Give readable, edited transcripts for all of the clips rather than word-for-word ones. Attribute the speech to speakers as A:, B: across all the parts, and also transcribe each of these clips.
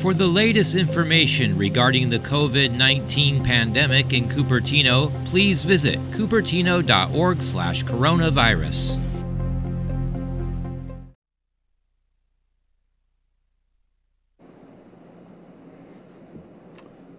A: For the latest information regarding the COVID-19 pandemic in Cupertino, please visit cupertino.org/coronavirus.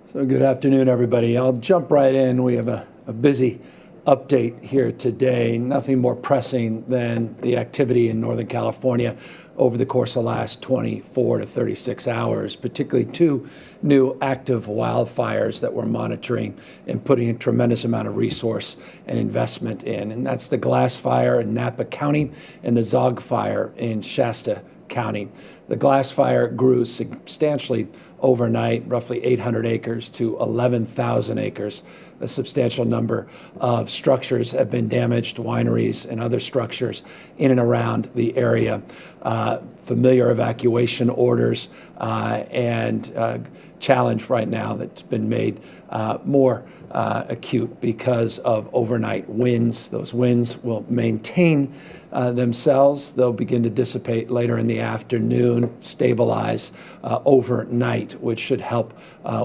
B: So good afternoon, everybody. I'll jump right in. We have a busy update here today. Nothing more pressing than the activity in Northern California over the course of the last 24 to 36 hours, particularly two new active wildfires that we're monitoring and putting a tremendous amount of resource and investment in. And that's the Glass Fire in Napa County and the Zog Fire in Shasta County. The Glass Fire grew substantially overnight, roughly 800 acres to 11,000 acres. A substantial number of structures have been damaged, wineries and other structures in and around the area. Familiar evacuation orders and challenge right now that's been made more acute because of overnight winds. Those winds will maintain themselves. They'll begin to dissipate later in the afternoon, stabilize overnight, which should help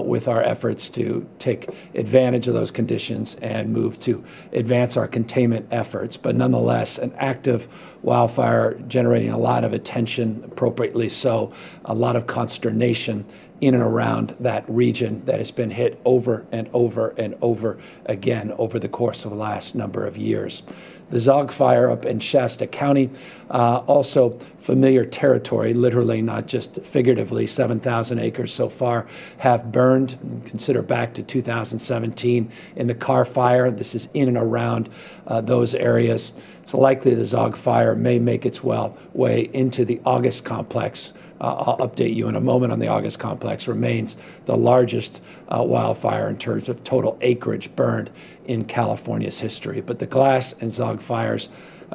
B: with our efforts to take advantage of those conditions and move to advance our containment efforts. But nonetheless, an active wildfire generating a lot of attention, appropriately so, a lot of consternation in and around that region that has been hit over and over and over again over the course of the last number of years. The Zog Fire up in Shasta County, also familiar territory, literally, not just figuratively. 7,000 acres so far have burned. Consider back to 2017 in the Carr Fire. This is in and around those areas. It's likely the Zog Fire may make its way into the August complex. I'll update you in a moment on the August complex. Remains the largest wildfire in terms of total acreage burned in California's history. But the Glass and Zog fires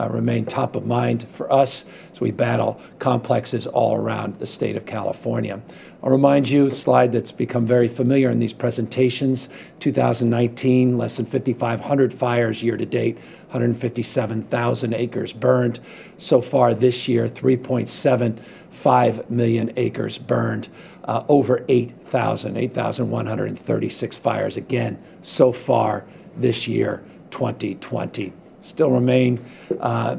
B: remain top of mind for us as we battle complexes all around the state of California. I'll remind you, a slide that's become very familiar in these presentations, 2019, less than 5,500 fires year to date, 157,000 acres burned. So far this year, 3.75 million acres burned, over 8,136 fires again so far this year, 2020. Still remain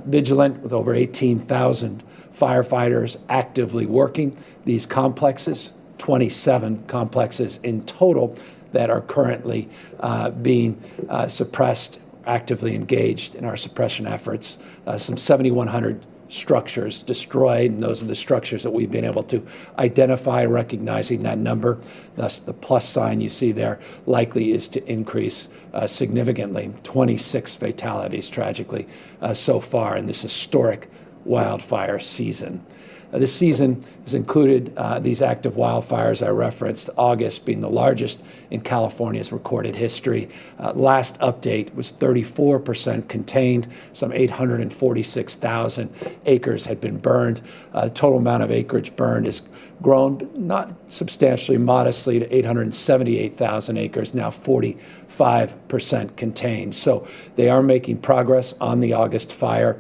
B: vigilant with over 18,000 firefighters actively working these complexes, 27 complexes in total that are currently being suppressed, actively engaged in our suppression efforts. Some 7,100 structures destroyed, and those are the structures that we've been able to identify, recognizing that number. Thus, the plus sign you see there likely is to increase significantly. 26 fatalities, tragically, so far in this historic wildfire season. This season has included these active wildfires I referenced, August being the largest in California's recorded history. Last update was 34% contained. Some 846,000 acres had been burned. Total amount of acreage burned has grown, but not substantially, modestly, to 878,000 acres, now 45% contained. So they are making progress on the August fire,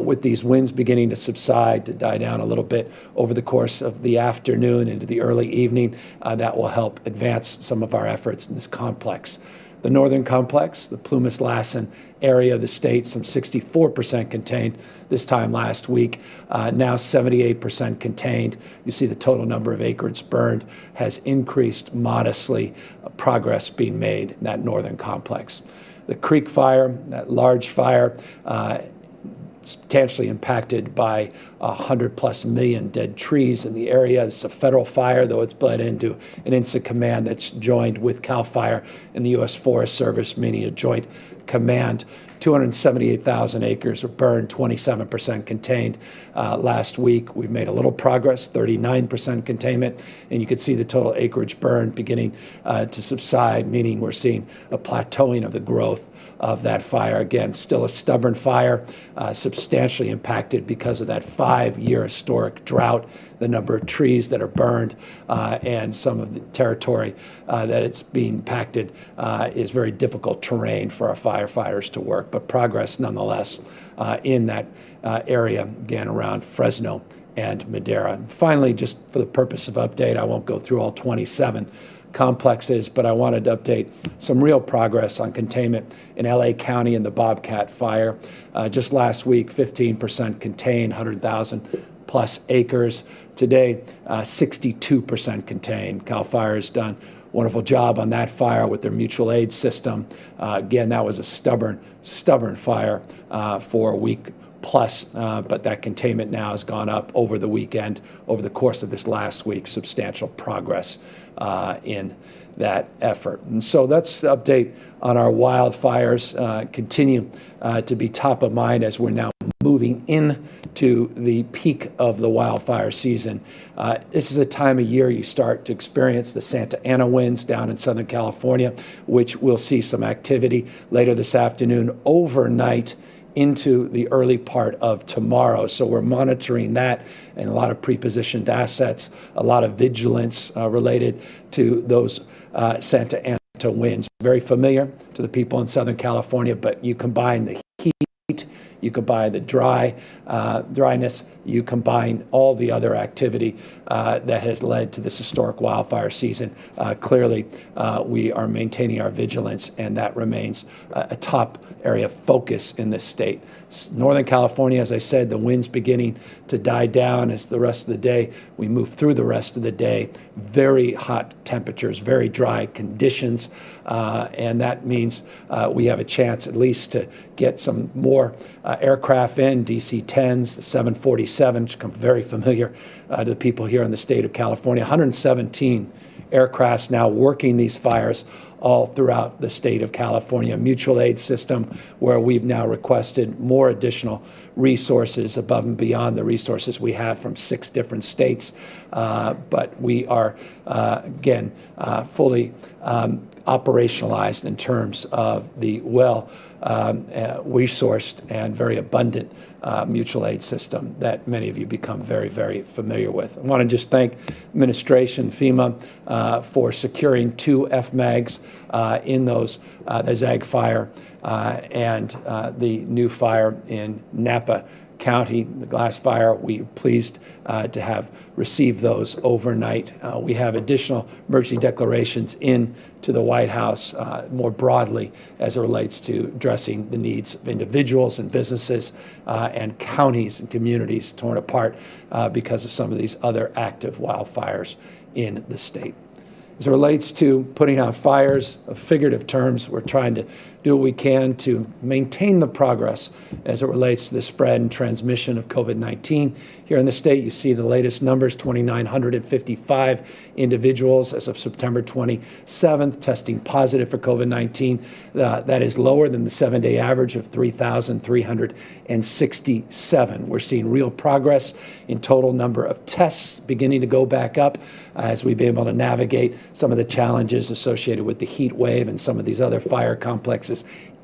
B: with these winds beginning to subside, to die down a little bit over the course of the afternoon into the early evening. That will help advance some of our efforts in this complex. The northern complex, the Plumas-Lassen area of the state, some 64% contained this time last week, now 78% contained. You see the total number of acres burned has increased modestly, progress being made in that northern complex. The Creek Fire, that large fire, substantially impacted by 100+ million dead trees in the area. It's a federal fire, though it's bled into an incident command that's joined with CAL FIRE and the U.S. Forest Service, meaning a joint command. 278,000 acres were burned, 27% contained. Last week, we've made a little progress, 39% containment, and you can see the total acreage burned beginning to subside, meaning we're seeing a plateauing of the growth of that fire. Again, still a stubborn fire, substantially impacted because of that 5-year historic drought, the number of trees that are burned, and some of the territory that it's being impacted is very difficult terrain for our firefighters to work, but progress nonetheless in that area, again, around Fresno and Madera. And finally, just for the purpose of update, I won't go through all 27 complexes, but I wanted to update some real progress on containment in LA County and the Bobcat fire. Just last week, 15% contained, 100,000 plus acres. Today, 62% contained. CAL FIRE has done a wonderful job on that fire with their mutual aid system. Again, that was a stubborn fire for a week plus, but that containment now has gone up over the weekend, over the course of this last week, substantial progress in that effort. And so that's the update on our wildfires. Continue to be top of mind as we're now moving into the peak of the wildfire season. This is a time of year you start to experience the Santa Ana winds down in Southern California, which we'll see some activity later this afternoon, overnight into the early part of tomorrow. So we're monitoring that and a lot of prepositioned assets, a lot of vigilance related to those Santa Ana winds. Very familiar to the people in Southern California, but you combine the heat, you combine the dryness, you combine all the other activity that has led to this historic wildfire season. Clearly, we are maintaining our vigilance, and that remains a top area of focus in this state. Northern California, as I said, the wind's beginning to die down as the rest of the day. We move through the rest of the day. Very hot temperatures, very dry conditions, and that means we have a chance at least to get some more aircraft in, DC-10s, the 747s, become very familiar to the people here in the state of California. 117 aircrafts now working these fires all throughout the state of California. Mutual aid system where we've now requested more additional resources above and beyond the resources we have from 6 different states. But we are, again, fully operationalized in terms of the resourced and very abundant mutual aid system that many of you become very, very familiar with. I want to just thank administration, FEMA, for securing 2 FMAGs in those, the Zag fire and the new fire in Napa County, the glass fire. We're pleased to have received those overnight. We have additional emergency declarations in to the White House more broadly as it relates to addressing the needs of individuals and businesses and counties and communities torn apart because of some of these other active wildfires in the state. As it relates to putting out fires, of figurative terms, we're trying to do what we can to maintain the progress as it relates to the spread and transmission of COVID-19. Here in the state, you see the latest numbers, 2,955 individuals as of September 27th testing positive for COVID-19. That is lower than the 7-day average of 3,367. We're seeing real progress in total number of tests beginning to go back up as we've been able to navigate some of the challenges associated with the heat wave and some of these other fire complexes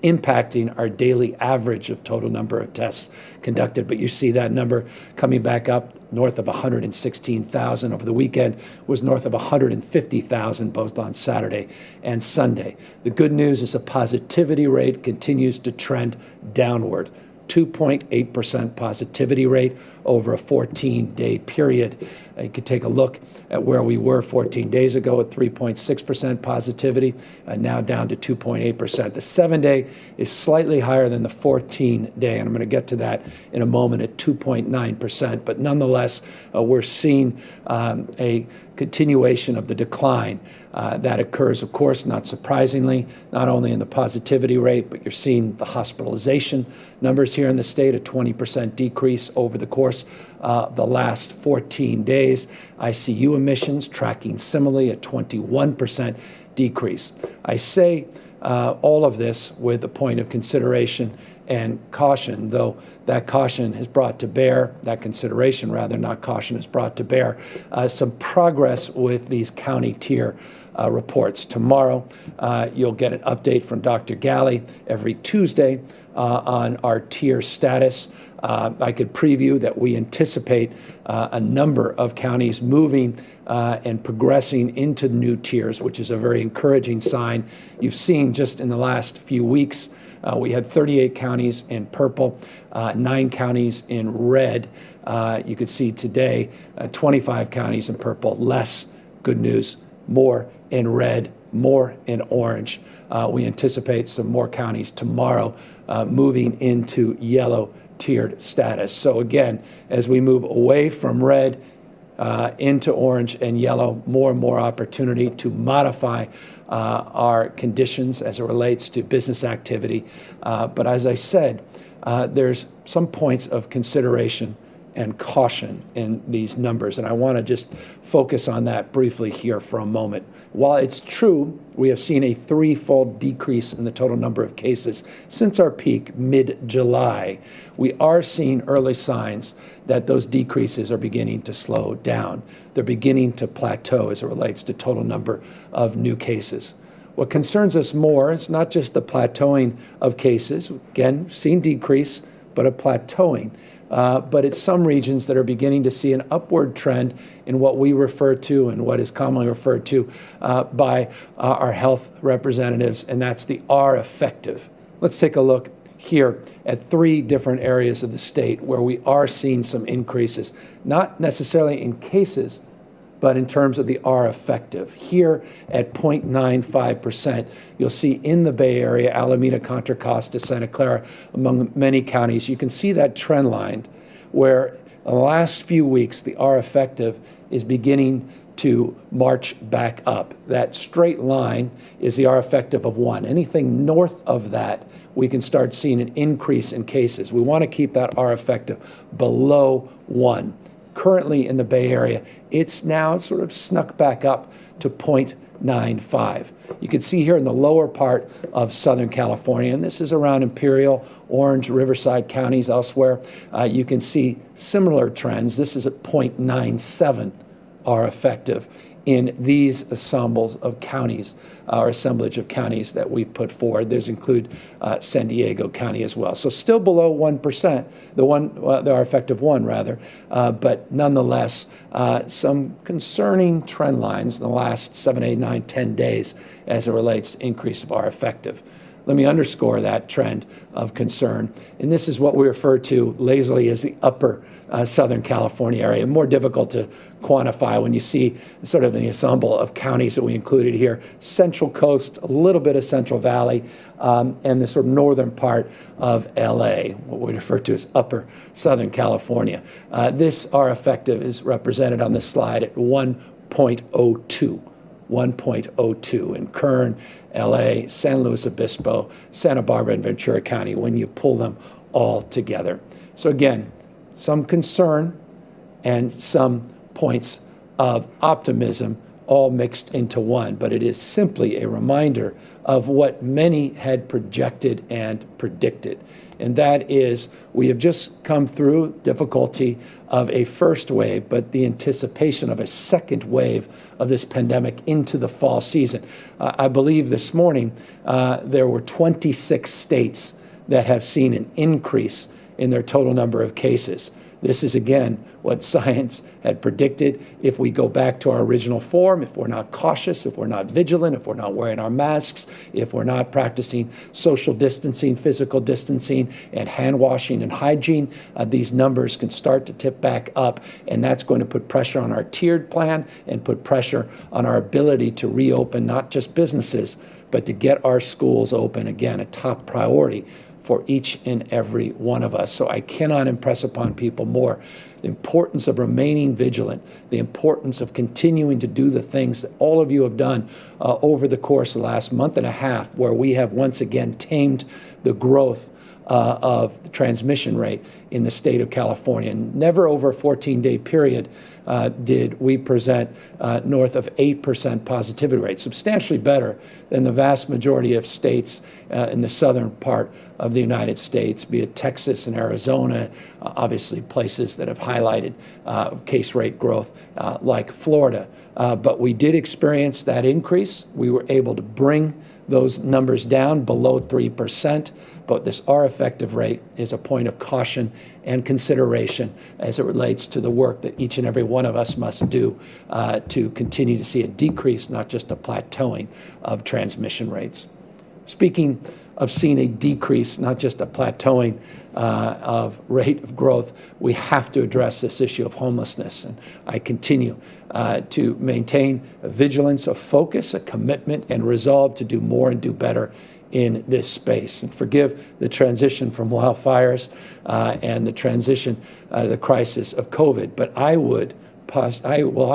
B: impacting our daily average of total number of tests conducted. But you see that number coming back up north of 116,000 over the weekend, was north of 150,000 both on Saturday and Sunday. The good news is the positivity rate continues to trend downward. 2.8% positivity rate over a 14-day period. You could take a look at where we were 14 days ago at 3.6% positivity, now down to 2.8%. The 7-day is slightly higher than the 14-day, and I'm going to get to that in a moment at 2.9%. But nonetheless, we're seeing a continuation of the decline that occurs, of course, not surprisingly, not only in the positivity rate, but you're seeing the hospitalization numbers here in the state, a 20% decrease over the course of the last 14 days. ICU admissions tracking similarly, a 21% decrease. I say all of this with a point of consideration and caution, though that caution has brought to bear, that consideration rather, not caution, has brought to bear some progress with these county tier reports. Tomorrow, you'll get an update from Dr. Galley every Tuesday on our tier status I could preview that we anticipate a number of counties moving and progressing into new tiers, which is a very encouraging sign. You've seen just in the last few weeks, we had 38 counties in purple, 9 counties in red. You could see today 25 counties in purple, less good news, more in red, more in orange. We anticipate some more counties tomorrow moving into yellow tiered status. So again, as we move away from red into orange and yellow, more and more opportunity to modify our conditions as it relates to business activity. But as I said, there's some points of consideration and caution in these numbers, and I want to just focus on that briefly here for a moment. While it's true we have seen a threefold decrease in the total number of cases since our peak mid-July, we are seeing early signs that those decreases are beginning to slow down. They're beginning to plateau as it relates to total number of new cases. What concerns us more is not just the plateauing of cases, again, seen decrease, but a plateauing. But it's some regions that are beginning to see an upward trend in what we refer to and what is commonly referred to by our health representatives, and that's the R effective. Let's take a look here at 3 different areas of the state where we are seeing some increases, not necessarily in cases, but in terms of the R effective. Here at 0.95%, you'll see in the Bay Area, Alameda, Contra Costa, Santa Clara, among many counties, you can see that trend line where in the last few weeks, the R effective is beginning to march back up. That straight line is the R effective of 1. Anything north of that, we can start seeing an increase in cases. We want to keep that R effective below 1. Currently in the Bay Area, it's now sort of snuck back up to 0.95. You can see here in the lower part of Southern California, and this is around Imperial, Orange, Riverside counties elsewhere, you can see similar trends. This is at 0.97 are effective in these ensembles of counties, or assemblage of counties that we've put forward. Those include San Diego County as well. So still below 1%, the R effective 1 rather, but nonetheless, some concerning trend lines in the last 7, 8, 9, 10 days as it relates to increase of R effective. Let me underscore that trend of concern. And this is what we refer to lazily as the upper Southern California area. More difficult to quantify when you see sort of the ensemble of counties that we included here. Central Coast, a little bit of Central Valley, and the sort of northern part of LA, what we refer to as upper Southern California. This R effective is represented on this slide at 1.02. 1.02 in Kern, LA, San Luis Obispo, Santa Barbara, and Ventura County when you pull them all together. So again, some concern and some points of optimism all mixed into one, but it is simply a reminder of what many had projected and predicted. And that is, we have just come through difficulty of a first wave, but the anticipation of a second wave of this pandemic into the fall season. I believe this morning there were 26 states that have seen an increase in their total number of cases. This is, again, what science had predicted. If we go back to our original form, if we're not cautious, if we're not vigilant, if we're not wearing our masks, if we're not practicing social distancing, physical distancing, and hand washing and hygiene, these numbers can start to tip back up, and that's going to put pressure on our tiered plan and put pressure on our ability to reopen not just businesses, but to get our schools open, again, a top priority for each and every one of us. So I cannot impress upon people more the importance of remaining vigilant, the importance of continuing to do the things that all of you have done over the course of the last month and a half, where we have once again tamed the growth of the transmission rate in the state of California. Never over a 14-day period did we present north of 8% positivity rate, substantially better than the vast majority of states in the southern part of the United States, be it Texas and Arizona, obviously places that have highlighted case rate growth like Florida. But we did experience that increase. We were able to bring those numbers down below 3%. but this R effective rate is a point of caution and consideration as it relates to the work that each and every one of us must do to continue to see a decrease, not just a plateauing of transmission rates. Speaking of seeing a decrease, not just a plateauing of rate of growth, we have to address this issue of homelessness. And I continue to maintain a vigilance, a focus, a commitment, and resolve to do more and do better in this space. And forgive the transition from wildfires and the transition, the crisis of COVID, but I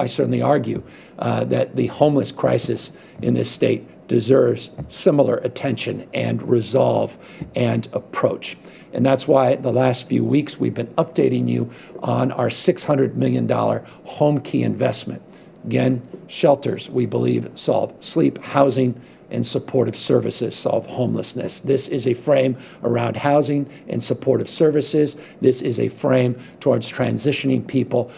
B: certainly argue that the homeless crisis in this state deserves similar attention and resolve and approach. And that's why the last few weeks we've been updating you on our $600 million home key investment. Again, shelters, we believe, solve sleep, housing, and supportive services solve homelessness. This is a frame around housing and supportive services. This is a frame towards transitioning people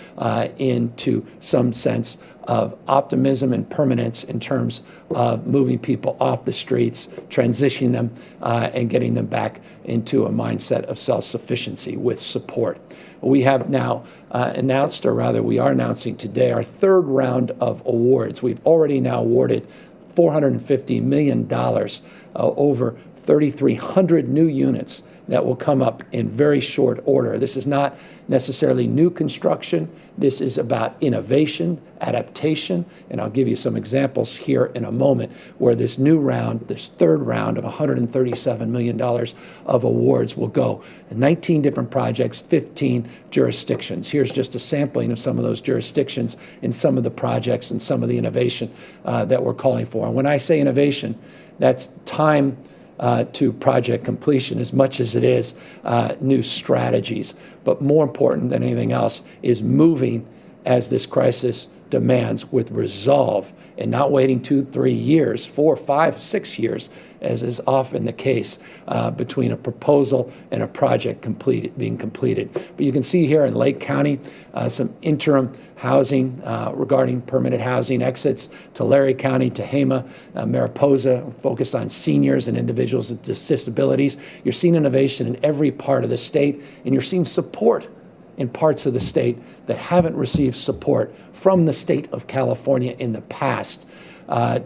B: into some sense of optimism and permanence in terms of moving people off the streets, transitioning them, and getting them back into a mindset of self-sufficiency with support. We have now announced, or rather we are announcing today, our third round of awards. We've already now awarded $450 million, over 3,300 new units that will come up in very short order. This is not necessarily new construction. This is about innovation, adaptation, and I'll give you some examples here in a moment where this new round, this third round of $137 million of awards will go. 19 different projects, 15 jurisdictions. Here's just a sampling of some of those jurisdictions and some of the projects and some of the innovation that we're calling for. And when I say innovation, that's time to project completion as much as it is new strategies. But more important than anything else is moving as this crisis demands with resolve and not waiting 2, 3 years, 4, 5, 6 years, as is often the case between a proposal and a project being completed. But you can see here in Lake County some interim housing regarding permanent housing exits to Larry County, Tehama, Mariposa, focused on seniors and individuals with disabilities. You're seeing innovation in every part of the state, and you're seeing support in parts of the state that haven't received support from the state of California in the past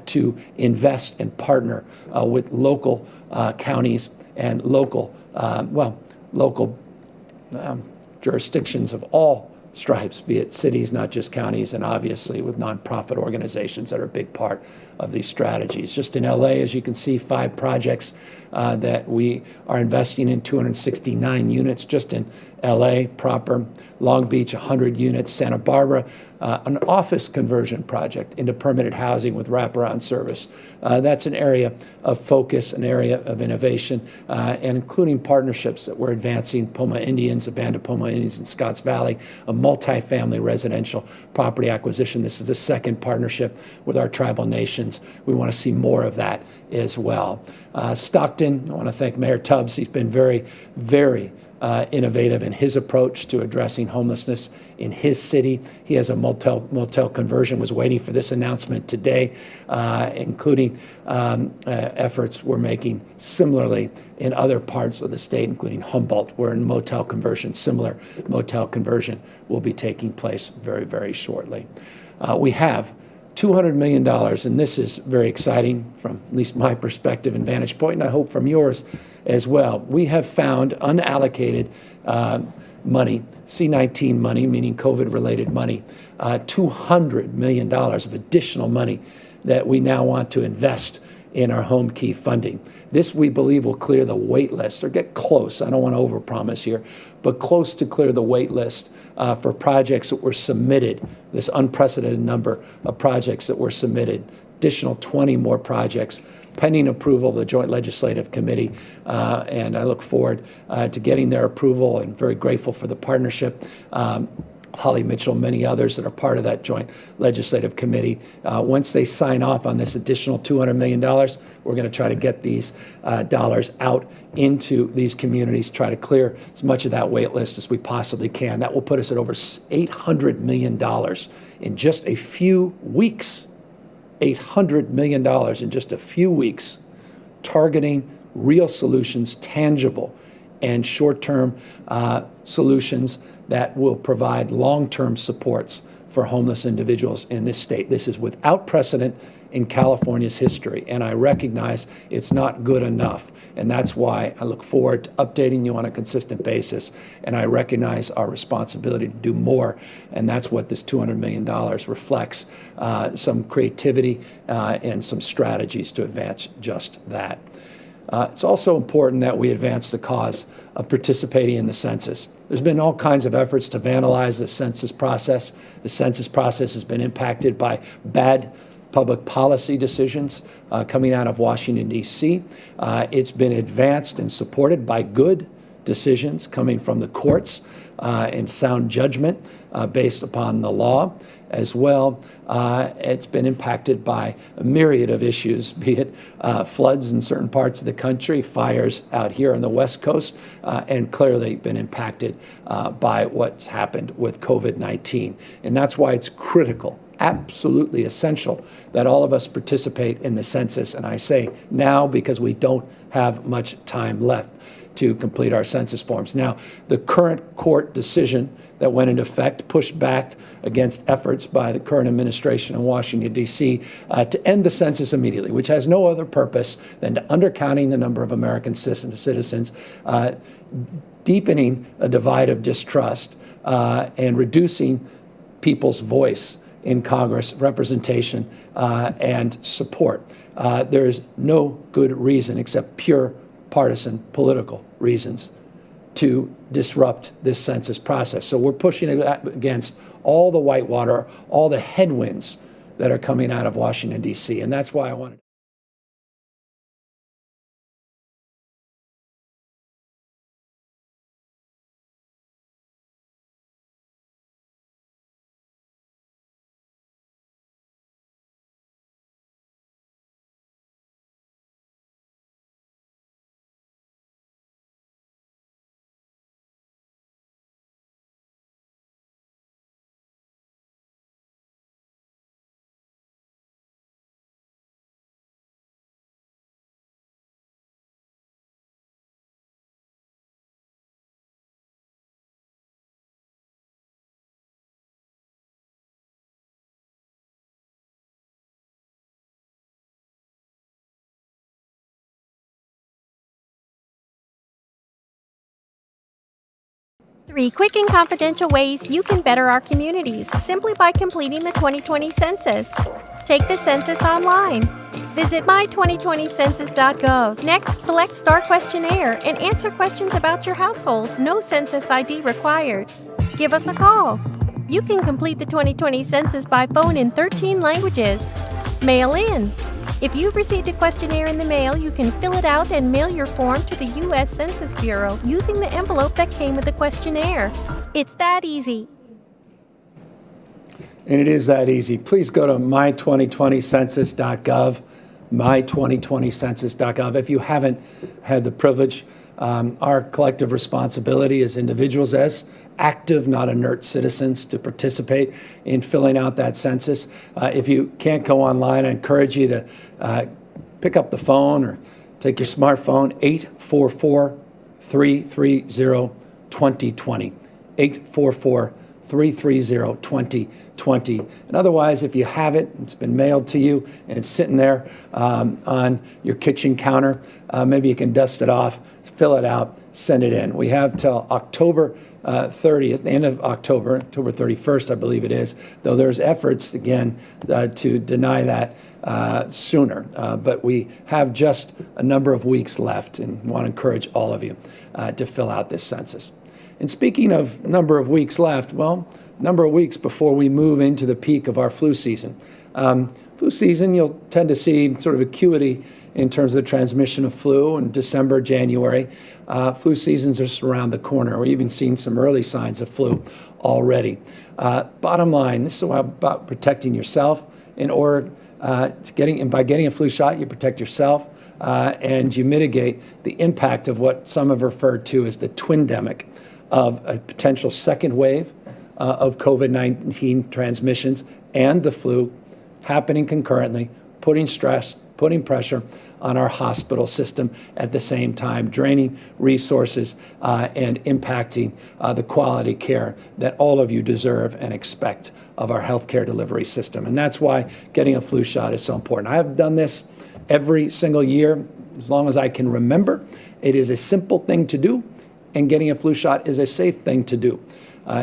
B: to invest and partner with local counties and local jurisdictions of all stripes, be it cities, not just counties, and obviously with nonprofit organizations that are a big part of these strategies. Just in LA, as you can see, 5 projects that we are investing in, 269 units just in LA proper, Long Beach, 100 units, Santa Barbara, an office conversion project into permanent housing with wraparound service. That's an area of focus, an area of innovation, and including partnerships that we're advancing, Poma Indians, a band of Poma Indians in Scotts Valley, a multifamily residential property acquisition. This is the second partnership with our tribal nations. We want to see more of that as well. Stockton, I want to thank Mayor Tubbs. He's been very, very innovative in his approach to addressing homelessness in his city. He has a motel conversion, was waiting for this announcement today, including efforts we're making similarly in other parts of the state, including Humboldt, where in motel conversion, similar motel conversion will be taking place very, very shortly. We have $200 million, and this is very exciting from at least my perspective and vantage point, and I hope from yours as well. We have found unallocated money, C-19 money, meaning COVID-related money, $200 million of additional money that we now want to invest in our home key funding. This, we believe, will clear the wait list, or get close. I don't want to overpromise here, but close to clear the wait list for projects that were submitted, this unprecedented number of projects that were submitted, additional 20 more projects pending approval of the Joint Legislative Committee, and I look forward to getting their approval and very grateful for the partnership. Holly Mitchell, many others that are part of that Joint Legislative Committee. Once they sign off on this additional $200 million, we're going to try to get these dollars out into these communities, try to clear as much of that wait list as we possibly can. That will put us at over $800 million in just a few weeks. $800 million in just a few weeks, targeting real solutions, tangible and short-term solutions that will provide long-term supports for homeless individuals in this state. This is without precedent in California's history, and I recognize it's not good enough. And that's why I look forward to updating you on a consistent basis, and I recognize our responsibility to do more, and that's what this $200 million reflects, some creativity and some strategies to advance just that. It's also important that we advance the cause of participating in the census. There's been all kinds of efforts to vandalize the census process. The census process has been impacted by bad public policy decisions coming out of Washington, D.C. It's been advanced and supported by good decisions coming from the courts and sound judgment based upon the law as well. It's been impacted by a myriad of issues, be it floods in certain parts of the country, fires out here on the West Coast, and clearly been impacted by what's happened with COVID-19. And that's why it's critical, absolutely essential, that all of us participate in the census. And I say now because we don't have much time left to complete our census forms. Now, the current court decision that went into effect pushed back against efforts by the current administration in Washington, D.C. To end the census immediately, which has no other purpose than to undercounting the number of American citizens, deepening a divide of distrust, and reducing people's voice in Congress, representation and support. There is no good reason except pure partisan political reasons to disrupt this census process. So we're pushing against all the whitewater, all the headwinds that are coming out of Washington, D.C. And that's why I wanted.
C: Three quick and confidential ways you can better our communities simply by completing the 2020 census. Take the census online. Visit my2020census.gov. Next, select Start Questionnaire and answer questions about your household. No census ID required. Give us a call. You can complete the 2020 census by phone in 13 languages. Mail in. If you've received a questionnaire in the mail, you can fill it out and mail your form to the U.S. Census Bureau using the envelope that came with the questionnaire. It's that easy.
B: And it is that easy. Please go to my2020census.gov, my2020census.gov. If you haven't had the privilege, our collective responsibility as individuals, as active, not inert citizens, to participate in filling out that census. If you can't go online, I encourage you to pick up the phone or take your smartphone, 844-330-2020, 844-330-2020. And otherwise, if you have it, it's been mailed to you and it's sitting there on your kitchen counter, maybe you can dust it off, fill it out, send it in. We have till October 30th, the end of October, October 31st, I believe it is, though there's efforts, again, to deny that sooner. But we have just a number of weeks left and want to encourage all of you to fill out this census. And speaking of number of weeks left, well, number of weeks before we move into the peak of our flu season. Flu season, you'll tend to see sort of acuity in terms of the transmission of flu in December, January. Flu season's just around the corner. We're even seeing some early signs of flu already. Bottom line, this is about protecting yourself in order by getting a flu shot, you protect yourself and you mitigate the impact of what some have referred to as the twindemic of a potential second wave of COVID-19 transmissions and the flu happening concurrently, putting stress, putting pressure on our hospital system at the same time, draining resources and impacting the quality care that all of you deserve and expect of our healthcare delivery system. And that's why getting a flu shot is so important. I have done this every single year as long as I can remember. It is a simple thing to do, and getting a flu shot is a safe thing to do.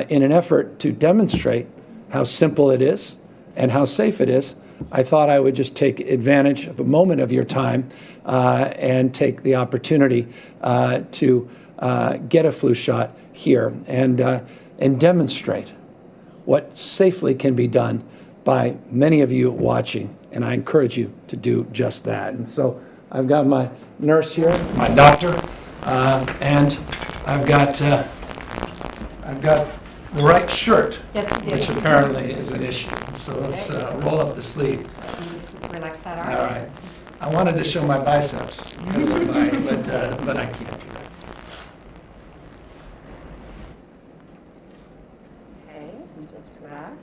B: In an effort to demonstrate how simple it is and how safe it is, I thought I would just take advantage of a moment of your time and take the opportunity to get a flu shot here and demonstrate what safely can be done by many of you watching. And I encourage you to do just that. And so I've got my nurse here, my doctor, and I've got the right shirt, which apparently is an issue. So let's roll up the sleeve.
D: Relax that arm.
B: All right. I wanted to show my biceps, because of mine, but I can't do that.
D: Okay, and just relax.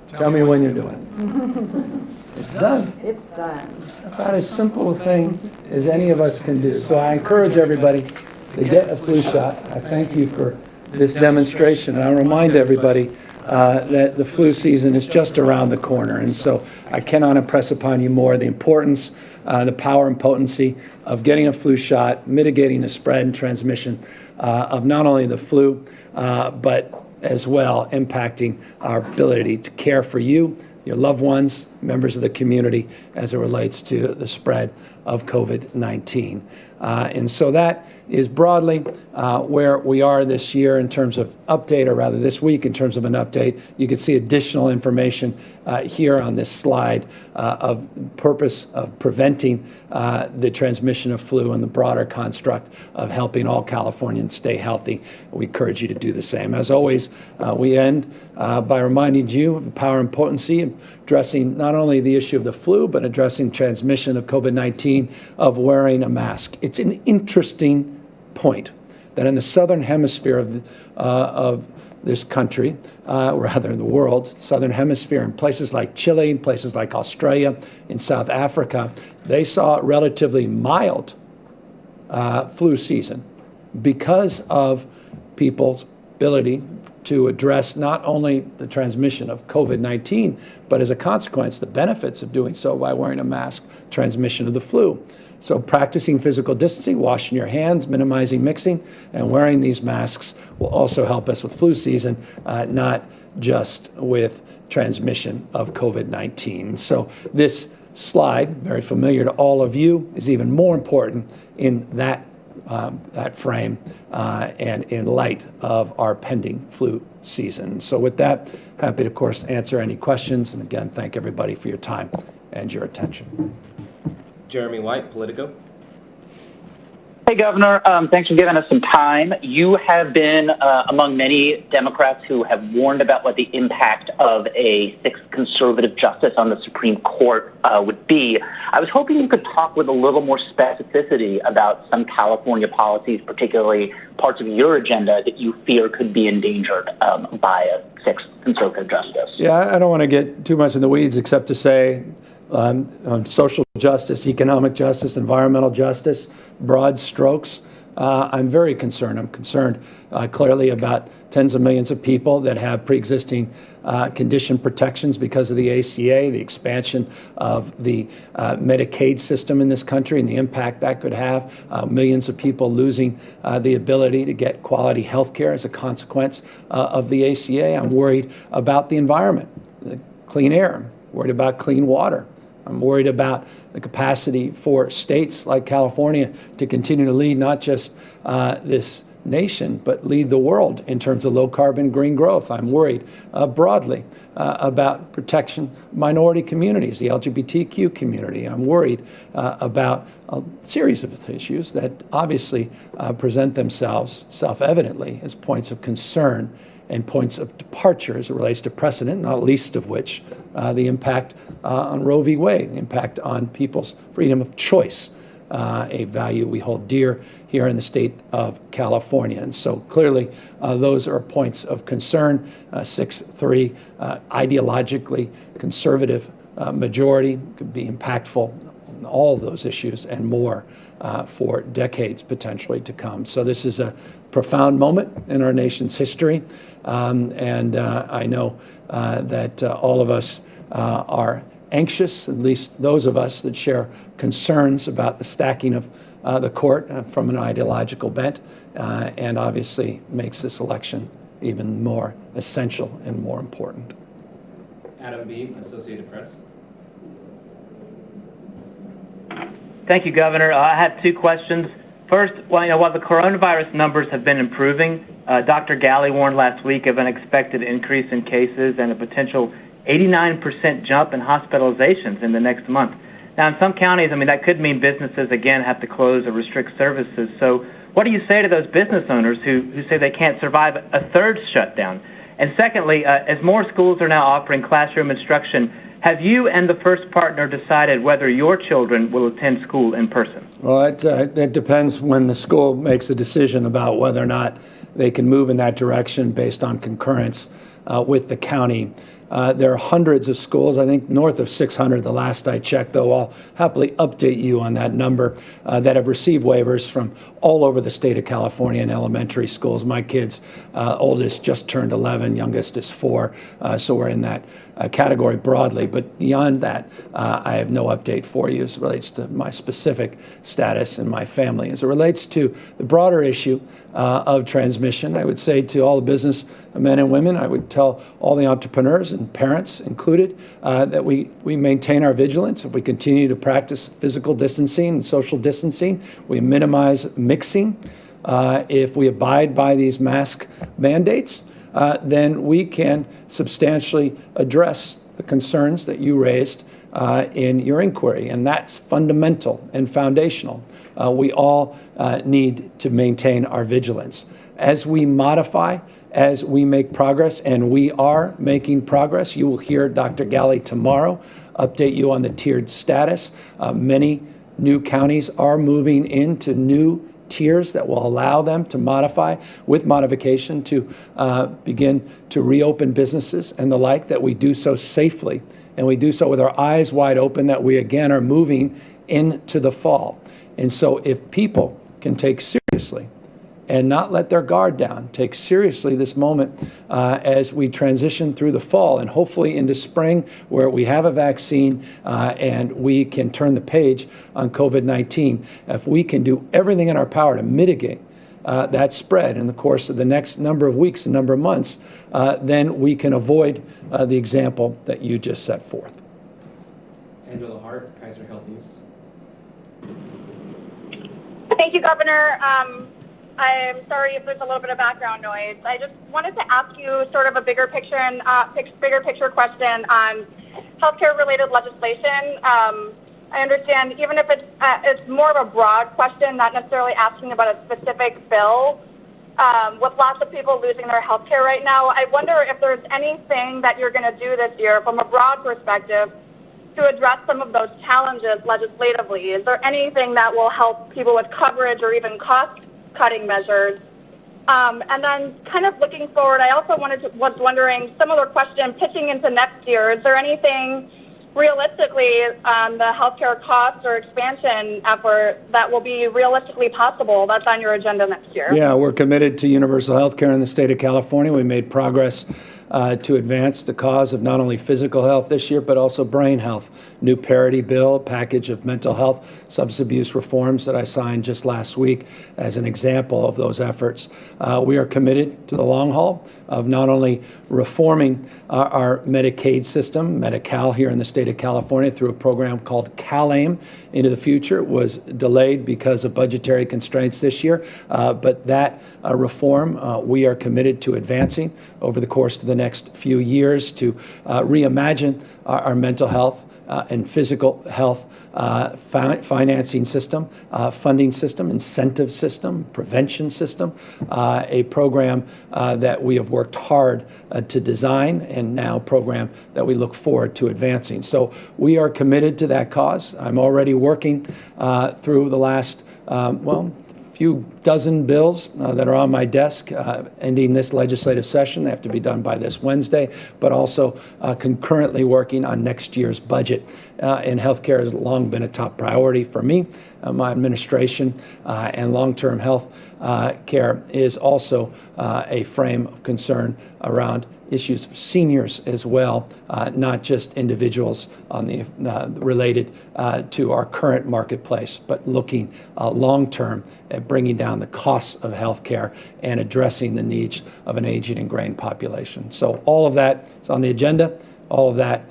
B: Tell me when you're doing it. It's done.
D: It's done.
B: About as simple a thing as any of us can do. So I encourage everybody to get a flu shot. I thank you for this demonstration. And I remind everybody that the flu season is just around the corner. And so I cannot impress upon you more the importance, the power and potency of getting a flu shot, mitigating the spread and transmission of not only the flu, but as well impacting our ability to care for you, your loved ones, members of the community, as it relates to the spread of COVID-19. And so that is broadly where we are this year in terms of update, or rather this week in terms of an update. You can see additional information here on this slide of purpose of preventing the transmission of flu and the broader construct of helping all Californians stay healthy. We encourage you to do the same. As always, we end by reminding you of the power and potency of addressing not only the issue of the flu, but addressing transmission of COVID-19 of wearing a mask. It's an interesting point that in the southern hemisphere of this country, rather in the world, southern hemisphere, in places like Chile, in places like Australia, in South Africa, they saw a relatively mild flu season because of people's ability to address not only the transmission of COVID-19, but as a consequence, the benefits of doing so by wearing a mask, transmission of the flu. So practicing physical distancing, washing your hands, minimizing mixing, and wearing these masks will also help us with flu season, not just with transmission of COVID-19. So this slide, very familiar to all of you, is even more important in that frame and in light of our pending flu season. So with that, happy to, of course, answer any questions. And again, thank everybody for your time and your attention.
E: Jeremy White, Politico.
F: Hey, Governor. Thanks for giving us some time. You have been among many Democrats who have warned about what the impact of a sixth conservative justice on the Supreme Court would be. I was hoping you could talk with a little more specificity about some California policies, particularly parts of your agenda that you fear could be endangered by a sixth conservative justice.
B: Yeah, I don't want to get too much in the weeds, except to say on social justice, economic justice, environmental justice, broad strokes, I'm very concerned. I'm concerned clearly about tens of millions of people that have pre-existing condition protections because of the ACA, the expansion of the Medicaid system in this country and the impact that could have, millions of people losing the ability to get quality health care as a consequence of the ACA. I'm worried about the environment, the clean air, I'm worried about clean water. I'm worried about the capacity for states like California to continue to lead not just this nation, but lead the world in terms of low carbon green growth. I'm worried broadly about protection of minority communities, the LGBTQ community. I'm worried about a series of issues that obviously present themselves self-evidently as points of concern and points of departure as it relates to precedent, not least of which the impact on Roe v. Wade, the impact on people's freedom of choice a value we hold dear here in the state of California. And so clearly, those are points of concern. 6-3, ideologically conservative majority could be impactful on all of those issues and more for decades potentially to come. So this is a profound moment in our nation's history. And I know that all of us are anxious, at least those of us that share concerns about the stacking of the court from an ideological bent, and obviously makes this election even more essential and more important.
E: Adam Beam, Associated Press.
G: Thank you, Governor. I have two questions. First, while the coronavirus numbers have been improving, Dr. Galley warned last week of an expected increase in cases and a potential 89% jump in hospitalizations in the next month. Now, in some counties, that could mean businesses, again, have to close or restrict services. So what do you say to those business owners who say they can't survive a third shutdown? And secondly, as more schools are now offering classroom instruction, have you and the First Partner decided whether your children will attend school in person?
B: Well, it depends when the school makes a decision about whether or not they can move in that direction based on concurrence with the county. There are hundreds of schools, I think north of 600 the last I checked, though I'll happily update you on that number, that have received waivers from all over the state of California in elementary schools. My kids, oldest just turned 11, youngest is 4, so we're in that category broadly. But beyond that, I have no update for you as it relates to my specific status and my family. As it relates to the broader issue of transmission, I would say to all the business men and women, I would tell all the entrepreneurs and parents included that we maintain our vigilance. If we continue to practice physical distancing and social distancing, we minimize mixing. If we abide by these mask mandates, then we can substantially address the concerns that you raised in your inquiry, and that's fundamental and foundational. We all need to maintain our vigilance. As we modify, as we make progress, and we are making progress, you will hear Dr. Galley tomorrow update you on the tiered status. Many new counties are moving into new tiers that will allow them to modify with modification to begin to reopen businesses and the like, that we do so safely and we do so with our eyes wide open, that we again are moving into the fall. And so if people can take seriously and not let their guard down, take seriously this moment as we transition through the fall and hopefully into spring, where we have a vaccine and we can turn the page on COVID-19. If we can do everything in our power to mitigate that spread in the course of the next number of weeks and number of months, then we can avoid the example that you just set forth.
E: Angela Hart, Kaiser Health News.
H: Thank you, Governor. I'm sorry if there's a little bit of background noise. I just wanted to ask you sort of a bigger picture question on healthcare-related legislation. I understand, even if it's more of a broad question, not necessarily asking about a specific bill, with lots of people losing their healthcare right now, I wonder if there's anything that you're going to do this year from a broad perspective to address some of those challenges legislatively. Is there anything that will help people with coverage or even cost-cutting measures? And then kind of looking forward, I also was wondering, similar question, pitching into next year, is there anything realistically on the healthcare cost or expansion effort that will be realistically possible that's on your agenda next year?
B: Yeah, we're committed to universal health care in the state of California. We made progress to advance the cause of not only physical health this year, but also brain health. New parity bill, package of mental health, substance abuse reforms that I signed just last week as an example of those efforts. We are committed to the long haul of not only reforming our Medicaid system, Medi-Cal here in the state of California through a program called CalAIM into the future. It was delayed because of budgetary constraints this year, but that reform we are committed to advancing over the course of the next few years to reimagine our mental health and physical health financing system, funding system, incentive system, prevention system, a program that we have worked hard to design, and now a program that we look forward to advancing. So we are committed to that cause. I'm already working through the last, few dozen bills that are on my desk ending this legislative session. They have to be done by this Wednesday, but also concurrently working on next year's budget. And healthcare has long been a top priority for me, my administration, and long-term health care is also a frame of concern around issues of seniors as well, not just individuals on the related to our current marketplace, but looking long-term at bringing down the costs of health care and addressing the needs of an aging and graying population. So all of that is on the agenda. All of that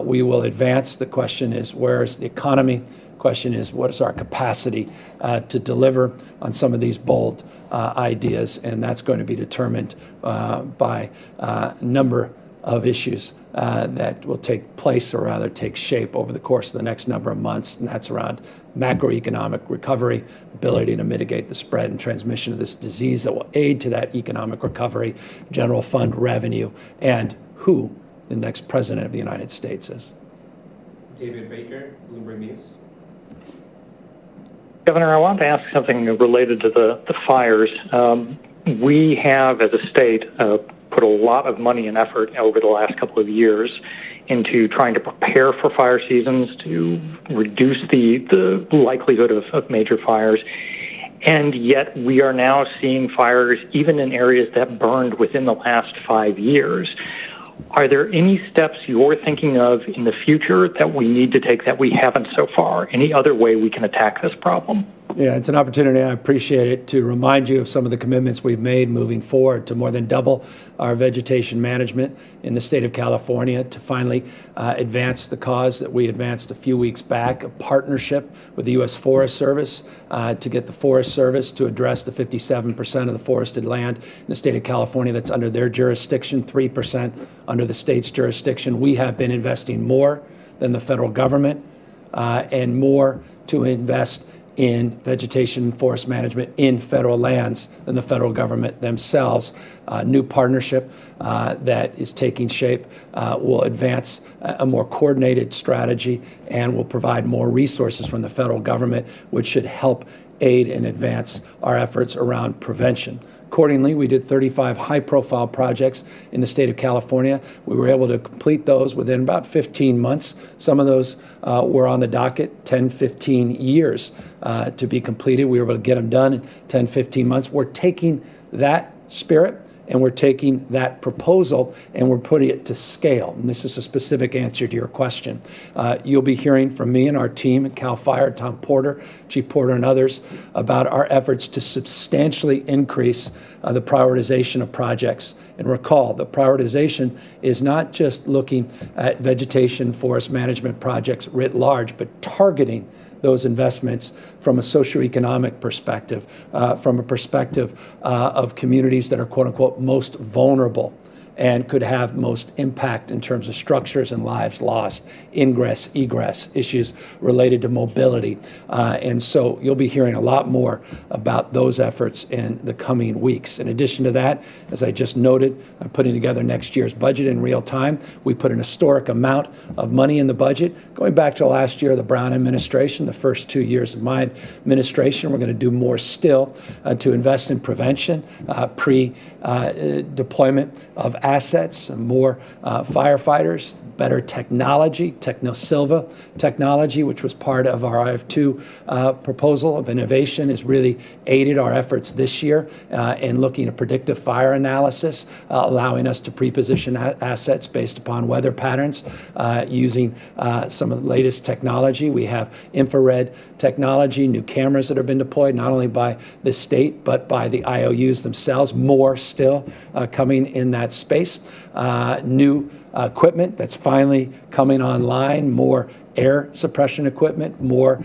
B: we will advance. The question is, where is the economy? Question is, what is our capacity to deliver on some of these bold ideas? And that's going to be determined by a number of issues that will take place, or rather take shape, over the course of the next number of months. And that's around macroeconomic recovery, ability to mitigate the spread and transmission of this disease that will aid to that economic recovery, general fund revenue, and who the next president of the United States is.
E: David Baker, Bloomberg News.
I: Governor, I want to ask something related to the fires. We have, as a state, put a lot of money and effort over the last couple of years into trying to prepare for fire seasons, to reduce the likelihood of major fires. And yet we are now seeing fires even in areas that burned within the last 5 years. Are there any steps you're thinking of in the future that we need to take that we haven't so far? Any other way we can attack this problem?
B: Yeah, it's an opportunity. I appreciate it to remind you of some of the commitments we've made moving forward to more than double our vegetation management in the state of California, to finally advance the cause that we advanced a few weeks back, a partnership with the U.S. Forest Service to get the Forest Service to address the 57% of the forested land in the state of California that's under their jurisdiction, 3% under the state's jurisdiction. We have been investing more than the federal government and more to invest in vegetation and forest management in federal lands than the federal government themselves. New partnership that is taking shape will advance a more coordinated strategy and will provide more resources from the federal government, which should help aid and advance our efforts around prevention. Accordingly, we did 35 high-profile projects in the state of California. We were able to complete those within about 15 months. Some of those were on the docket 10, 15 years to be completed. We were able to get them done in 10, 15 months. We're taking that spirit and we're taking that proposal and we're putting it to scale. And this is a specific answer to your question. You'll be hearing from me and our team at CAL FIRE, Tom Porter, Chief Porter, and others about our efforts to substantially increase the prioritization of projects. And recall, the prioritization is not just looking at vegetation forest management projects writ large, but targeting those investments from a socioeconomic perspective, from a perspective of communities that are, quote unquote, most vulnerable and could have most impact in terms of structures and lives lost, ingress, egress, issues related to mobility. And so you'll be hearing a lot more about those efforts in the coming weeks. In addition to that, as I just noted, I'm putting together next year's budget in real time. We put an historic amount of money in the budget. Going back to last year, the Brown administration, the first 2 years of my administration, we're going to do more still to invest in prevention, pre-deployment of assets, more firefighters, better technology, TechnoSilva technology, which was part of our IF2 proposal of innovation, has really aided our efforts this year in looking at predictive fire analysis, allowing us to pre-position assets based upon weather patterns using some of the latest technology. We have infrared technology, new cameras that have been deployed not only by the state but by the IOUs themselves, more still coming in that space. New equipment that's finally coming online, more air suppression equipment, more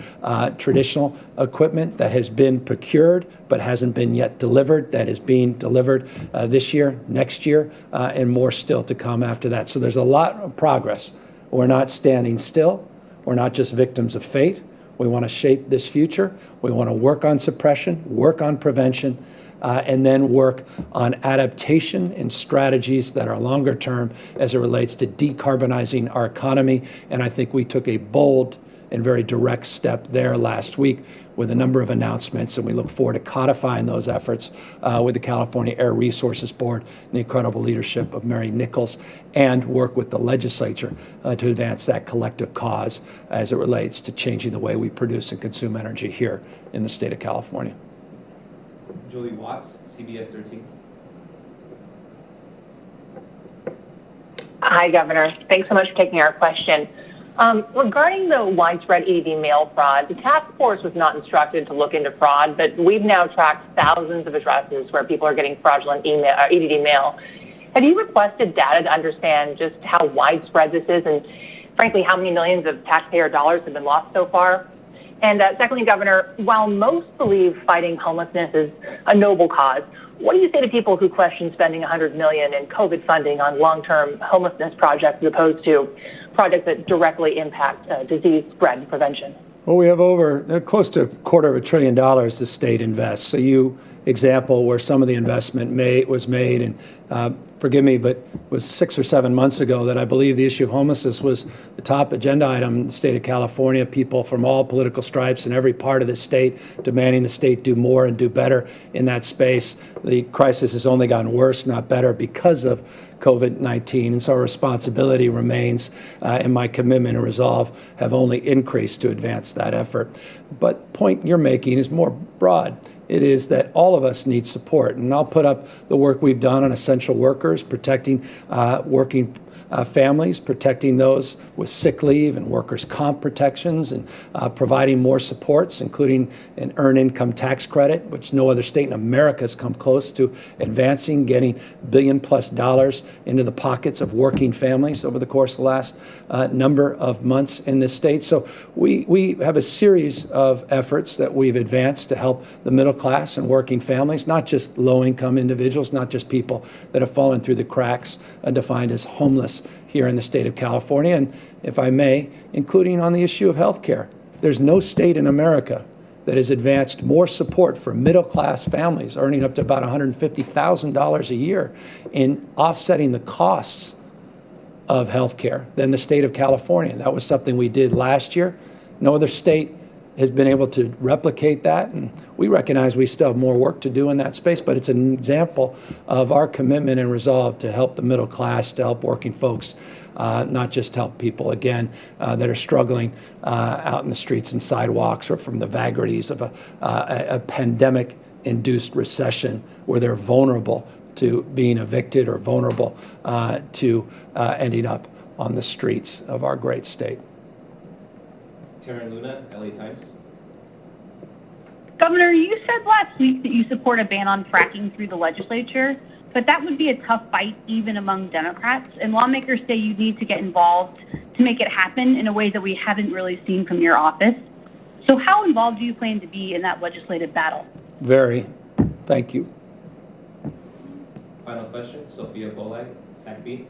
B: traditional equipment that has been procured but hasn't been yet delivered, that is being delivered this year, next year, and more still to come after that. So there's a lot of progress. We're not standing still. We're not just victims of fate. We want to shape this future. We want to work on suppression, work on prevention, and then work on adaptation and strategies that are longer term as it relates to decarbonizing our economy. And I think we took a bold and very direct step there last week with a number of announcements, and we look forward to codifying those efforts with the California Air Resources Board and the incredible leadership of Mary Nichols, and work with the legislature to advance that collective cause as it relates to changing the way we produce and consume energy here in the state of California.
E: Julie Watts, CBS 13.
J: Hi, Governor. Thanks so much for taking our question. Regarding the widespread EDD mail fraud, the task force was not instructed to look into fraud, but we've now tracked thousands of addresses where people are getting fraudulent EDD mail. Have you requested data to understand just how widespread this is and, frankly, how many millions of taxpayer dollars have been lost so far? And secondly, Governor, while most believe fighting homelessness is a noble cause, what do you say to people who question spending $100 million in COVID funding on long-term homelessness projects as opposed to projects that directly impact disease spread and prevention?
B: Well, we have over close to $250 billion the state invests. So you example where some of the investment was made, and forgive me, but it was 6 or 7 months ago that I believe the issue of homelessness was the top agenda item in the state of California. People from all political stripes in every part of the state demanding the state do more and do better in that space. The crisis has only gotten worse, not better, because of COVID-19, and so our responsibility remains, and my commitment and resolve have only increased to advance that effort. But the point you're making is more broad. It is that all of us need support, and I'll put up the work we've done on essential workers, protecting working families, protecting those with sick leave and workers' comp protections, and providing more supports, including an earned income tax credit, which no other state in America has come close to advancing, getting $1 billion+ into the pockets of working families over the course of the last number of months in this state. So we have a series of efforts that we've advanced to help the middle class and working families, not just low-income individuals, not just people that have fallen through the cracks, defined as homeless here in the state of California, and if I may, including on the issue of health care. There's no state in America that has advanced more support for middle-class families earning up to about $150,000 a year in offsetting the costs of health care than the state of California. That was something we did last year. No other state has been able to replicate that, and we recognize we still have more work to do in that space, but it's an example of our commitment and resolve to help the middle class, to help working folks, not just help people, again, that are struggling out in the streets and sidewalks or from the vagaries of a pandemic-induced recession where they're vulnerable to being evicted or vulnerable to ending up on the streets of our great state.
E: Taryn Luna, LA Times.
K: Governor, you said last week that you support a ban on fracking through the legislature, but that would be a tough fight even among Democrats, and lawmakers say you need to get involved to make it happen in a way that we haven't really seen from your office. So how involved do you plan to be in that legislative battle?
B: Very. Thank you.
E: Final question, Sophia Bolag, SACB.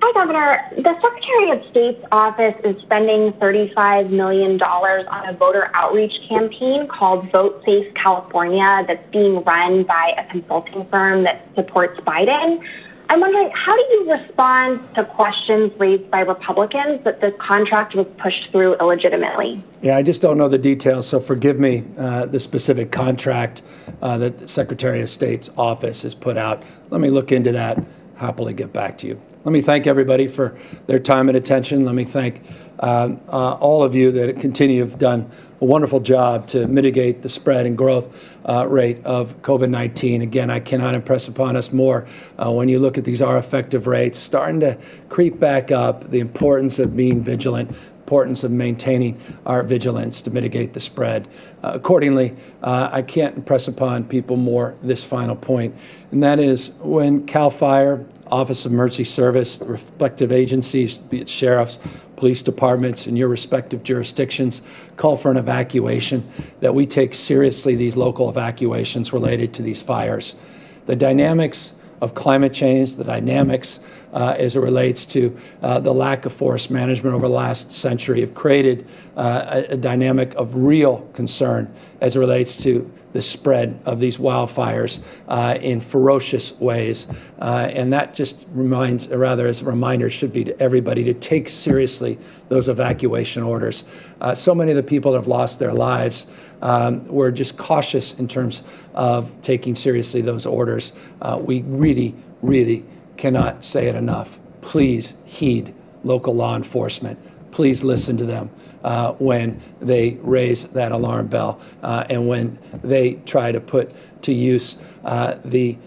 H: Hi, Governor. The Secretary of State's office is spending $35 million on a voter outreach campaign called Vote Safe California that's being run by a consulting firm that supports Biden. I'm wondering, how do you respond to questions raised by Republicans that this contract was pushed through illegitimately?
B: Yeah, I just don't know the details, so forgive me, the specific contract that the Secretary of State's office has put out. Let me look into that, happily get back to you. Let me thank everybody for their time and attention. Let me thank all of you that continue to have done a wonderful job to mitigate the spread and growth rate of COVID-19. Again, I cannot impress upon us more when you look at these R effective rates starting to creep back up, the importance of being vigilant, importance of maintaining our vigilance to mitigate the spread. Accordingly, I can't impress upon people more this final point, and that is when CAL FIRE, Office of Emergency Service, the respective agencies, be it sheriffs, police departments in your respective jurisdictions, call for an evacuation, that we take seriously these local evacuations related to these fires. The dynamics of climate change, the dynamics as it relates to the lack of forest management over the last century have created a dynamic of real concern as it relates to the spread of these wildfires in ferocious ways. And that just reminds, or rather as a reminder, should be to everybody to take seriously those evacuation orders. So many of the people that have lost their lives were just cautious in terms of taking seriously those orders. We really, really cannot say it enough. Please heed local law enforcement. Please listen to them when they raise that alarm bell and when they try to put to use the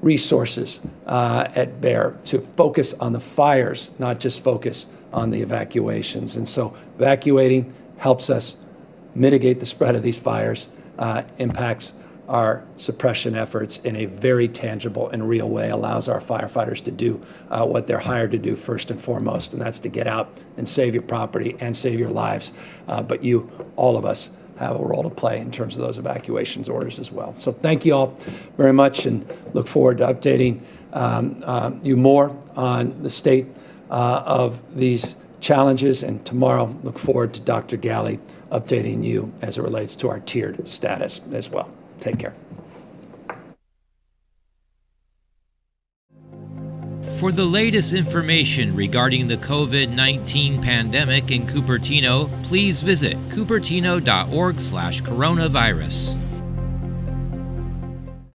B: resources at bear to focus on the fires, not just focus on the evacuations. And so evacuating helps us mitigate the spread of these fires, impacts our suppression efforts in a very tangible and real way, allows our firefighters to do what they're hired to do first and foremost, and that's to get out and save your property and save your lives. But you, all of us, have a role to play in terms of those evacuations orders as well. So thank you all very much, and look forward to updating you more on the state of these challenges. And tomorrow, look forward to Dr. Galley updating you as it relates to our tiered status as well. Take care.
A: For the latest information regarding the COVID-19 pandemic in Cupertino, please visit cupertino.org/coronavirus.